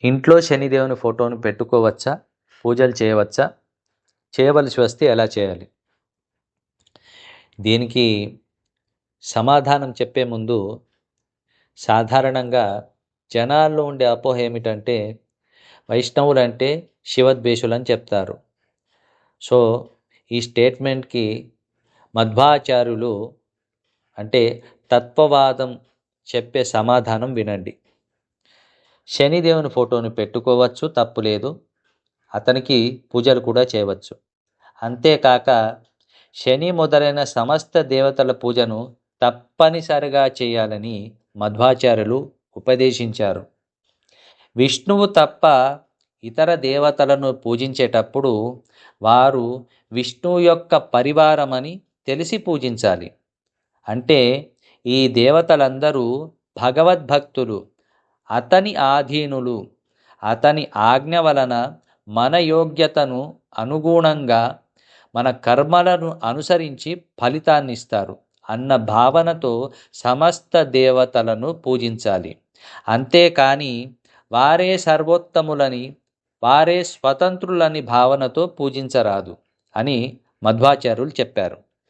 ఇంట్లో శనిదేవుని ఫోటోను పెట్టుకోవచ్చా? పూజలు చేయవచ్చా? చేయవలసి వస్తే ఎలా చేయాలి? దీనికి సమాధానం చెప్పే ముందు సాధారణంగా జనాల్లో ఉండే అపోహ ఏమిటంటే వైష్ణవులంటే శివద్వేషులని చెప్తారు. సో ఈ స్టేట్మెంట్కి మధ్వాచార్యులు అంటే తత్వవాదం చెప్పే సమాధానం వినండి. శనిదేవుని ఫోటోను పెట్టుకోవచ్చు, తప్పు లేదు. అతనికి పూజలు కూడా చేయవచ్చు. అంతేకాక శని మొదలైన సమస్త దేవతల పూజను తప్పనిసరిగా చేయాలని మధ్వాచార్యులు ఉపదేశించారు. విష్ణువు తప్ప ఇతర దేవతలను పూజించేటప్పుడు వారు విష్ణువు యొక్క పరివారమని తెలిసి పూజించాలి. అంటే ఈ దేవతలందరూ భగవద్భక్తులు, అతని ఆధీనులు, అతని ఆజ్ఞ వలన మన యోగ్యతను అనుగుణంగా మన కర్మలను అనుసరించి ఫలితాన్ని ఇస్తారు అన్న భావనతో సమస్త దేవతలను పూజించాలి. అంతేకాని వారే సర్వోత్తములని, వారే స్వతంత్రులని భావనతో పూజించరాదు అని మధ్వాచార్యులు చెప్పారు.